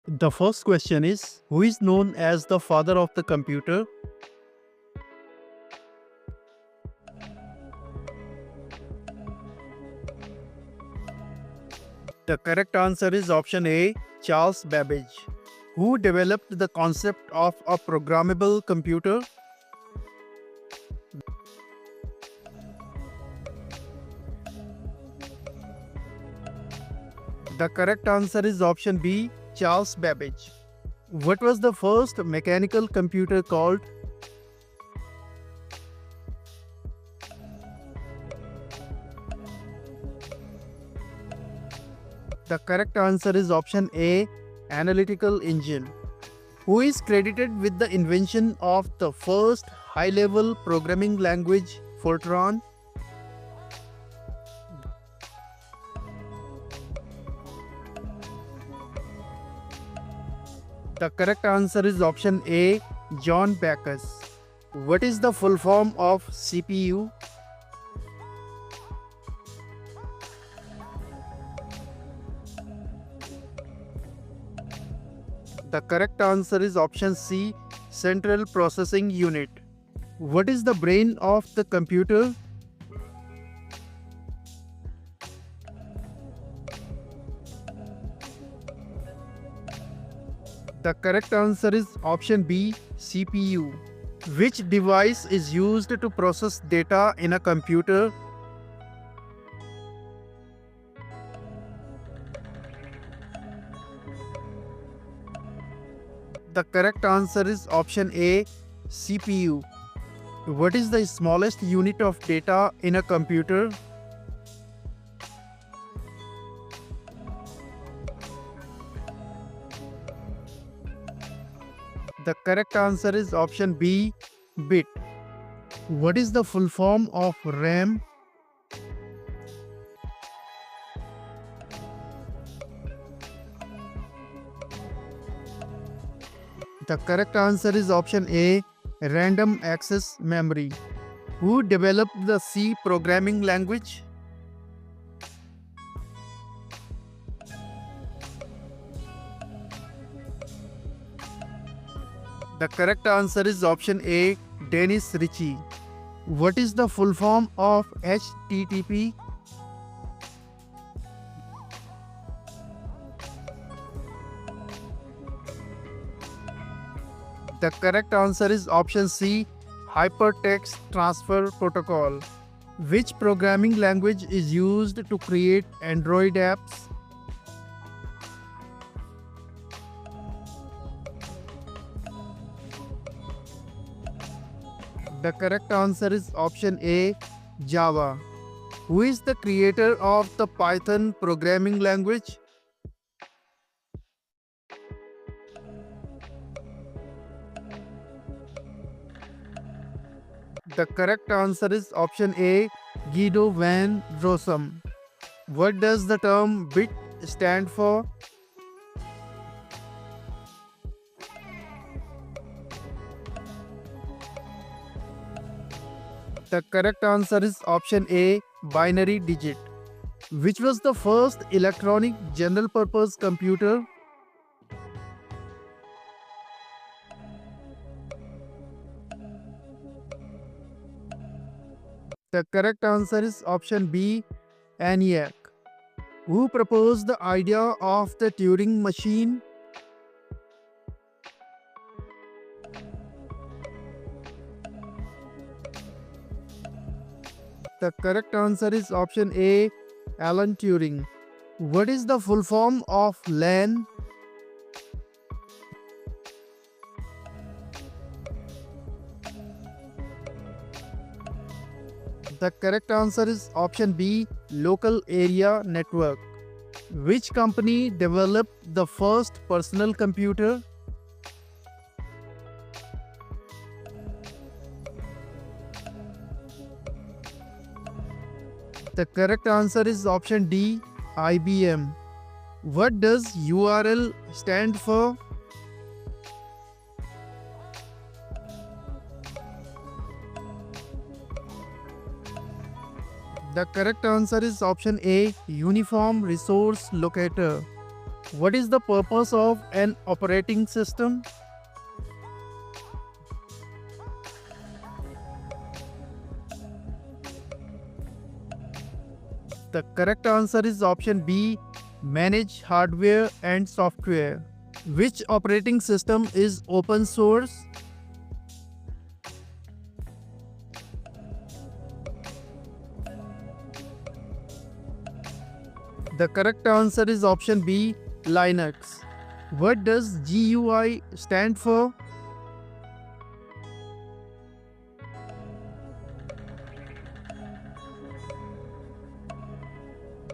The first question is, who is known as the father of the computer? The correct answer is option A, Charles Babbage. Who developed the concept of a programmable computer? The correct answer is option B, Charles Babbage. What was the first mechanical computer called? The correct answer is option A, analytical engine. Who is credited with the invention of the first high-level programming language, Fortran? The correct answer is option A, John Backus. What is the full form of CPU? The correct answer is option C, Central Processing Unit. What is the brain of the computer? The correct answer is option B, CPU. Which device is used to process data in a computer? The correct answer is option A, CPU. What is the smallest unit of data in a computer? The correct answer is option B, bit. What is the full form of RAM? The correct answer is option A, random access memory. Who developed the C programming language? The correct answer is option A, Dennis Ritchie. What is the full form of HTTP? The correct answer is option C, Hypertext Transfer Protocol. Which programming language is used to create Android apps? The correct answer is option A, Java. Who is the creator of the Python programming language? The correct answer is option A, Guido van Rossum. What does the term bit stand for? The correct answer is option A, binary digit. Which was the first electronic general purpose computer? The correct answer is option B, ENIAC. Who proposed the idea of the Turing machine? The correct answer is option A, Alan Turing. What is the full form of LAN? The correct answer is option B, local area network. Which company developed the first personal computer? The correct answer is option D, IBM. What does URL stand for? The correct answer is option A, Uniform Resource Locator. What is the purpose of an operating system? The correct answer is option B, manage hardware and software. Which operating system is open source? The correct answer is option B, Linux. What does GUI stand for?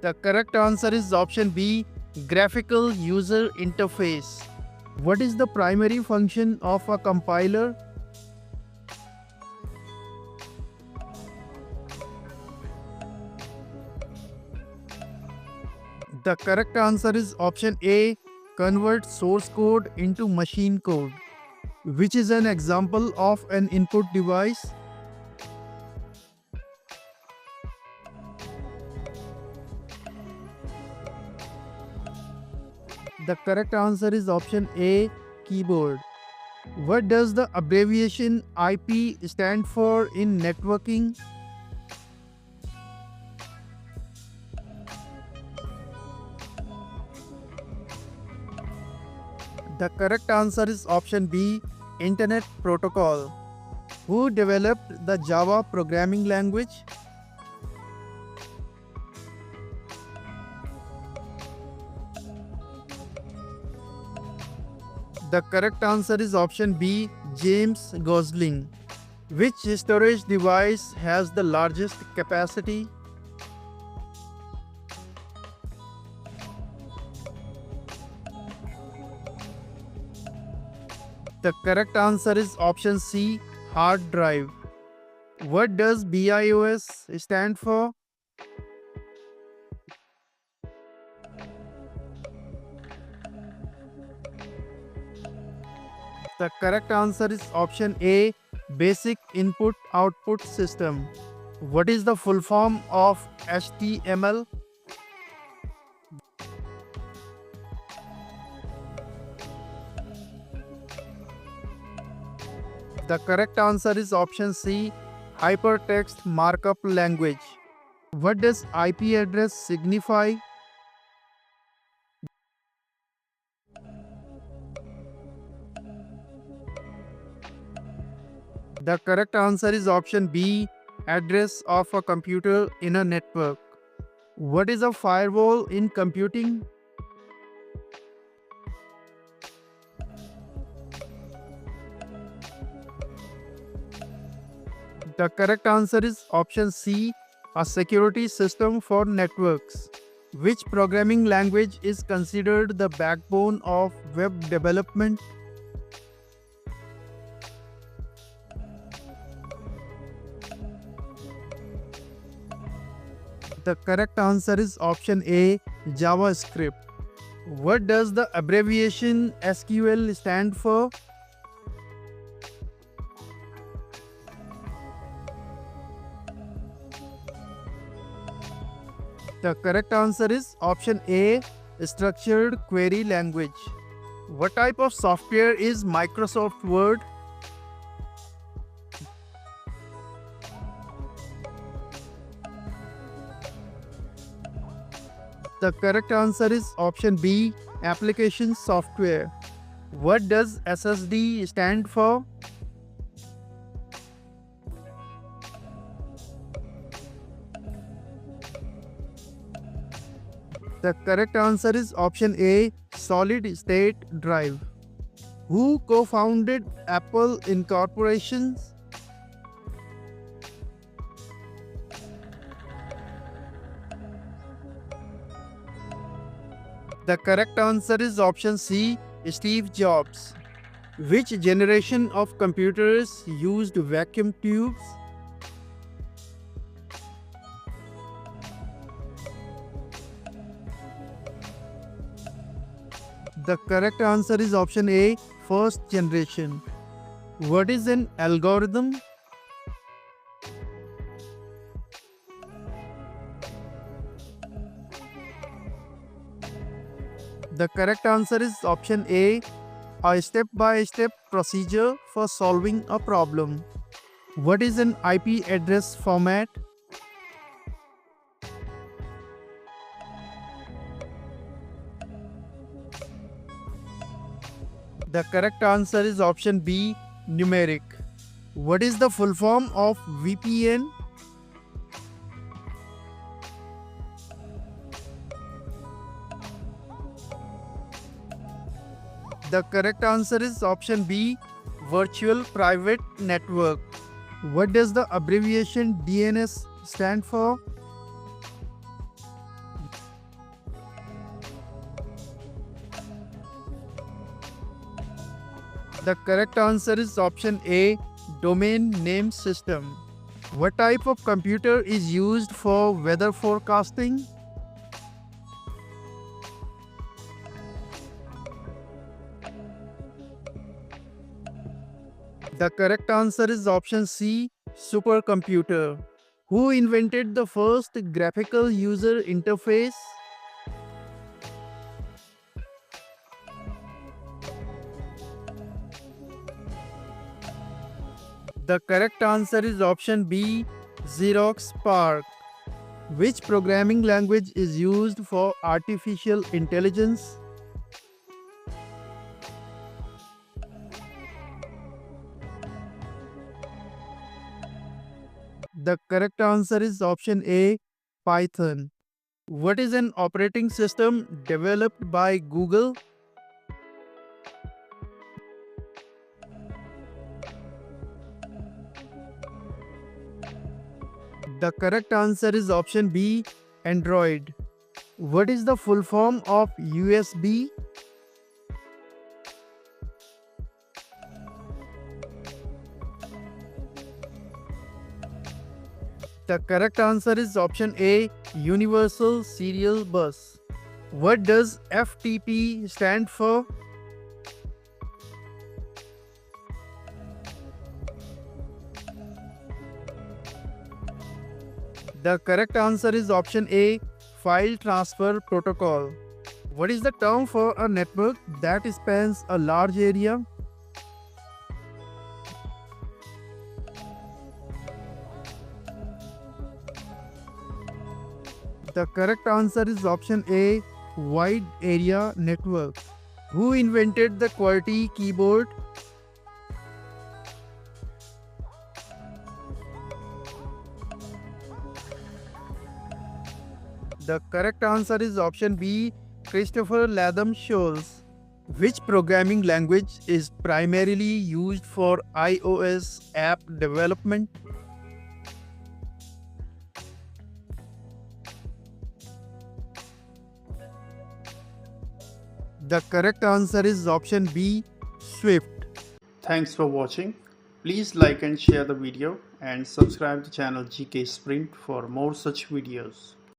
The correct answer is option B, graphical user interface. What is the primary function of a compiler? The correct answer is option A, convert source code into machine code. Which is an example of an input device? The correct answer is option A, keyboard. What does the abbreviation IP stand for in networking? The correct answer is option B, Internet Protocol. Who developed the Java programming language? The correct answer is option B, James Gosling. Which storage device has the largest capacity? The correct answer is option C, hard drive. What does BIOS stand for? The correct answer is option A, basic input output system. What is the full form of HTML? The correct answer is option C, hypertext markup language. What does IP address signify? The correct answer is option B, address of a computer in a network. What is a firewall in computing? The correct answer is option C, a security system for networks. Which programming language is considered the backbone of web development? The correct answer is option A, JavaScript. What does the abbreviation SQL stand for? The correct answer is option A, structured query language. What type of software is Microsoft Word? The correct answer is option B, application software. What does SSD stand for? The correct answer is option A, solid state drive. Who co-founded Apple Incorporations? The correct answer is option C, Steve Jobs. Which generation of computers used vacuum tubes? The correct answer is option A, first generation. What is an algorithm? The correct answer is option A, a step-by-step procedure for solving a problem. What is an IP address format? The correct answer is option B, numeric. What is the full form of VPN? The correct answer is option B, virtual private network. What does the abbreviation DNS stand for? The correct answer is option A, domain name system. What type of computer is used for weather forecasting? The correct answer is option C, supercomputer. Who invented the first graphical user interface? The correct answer is option B, Xerox Spark. Which programming language is used for artificial intelligence? The correct answer is option A, Python. What is an operating system developed by Google? The correct answer is option B, Android. What is the full form of USB? The correct answer is option A, Universal Serial Bus. What does FTP stand for? The correct answer is option A, File Transfer Protocol. What is the term for a network that spans a large area? The correct answer is option A, Wide Area Network. Who invented the QWERTY keyboard? The correct answer is option B, Christopher Latham Scholes. Which programming language is primarily used for iOS app development? The correct answer is option B, Swift. Thanks for watching. Please like and share the video and subscribe the channel GK Sprint for more such videos.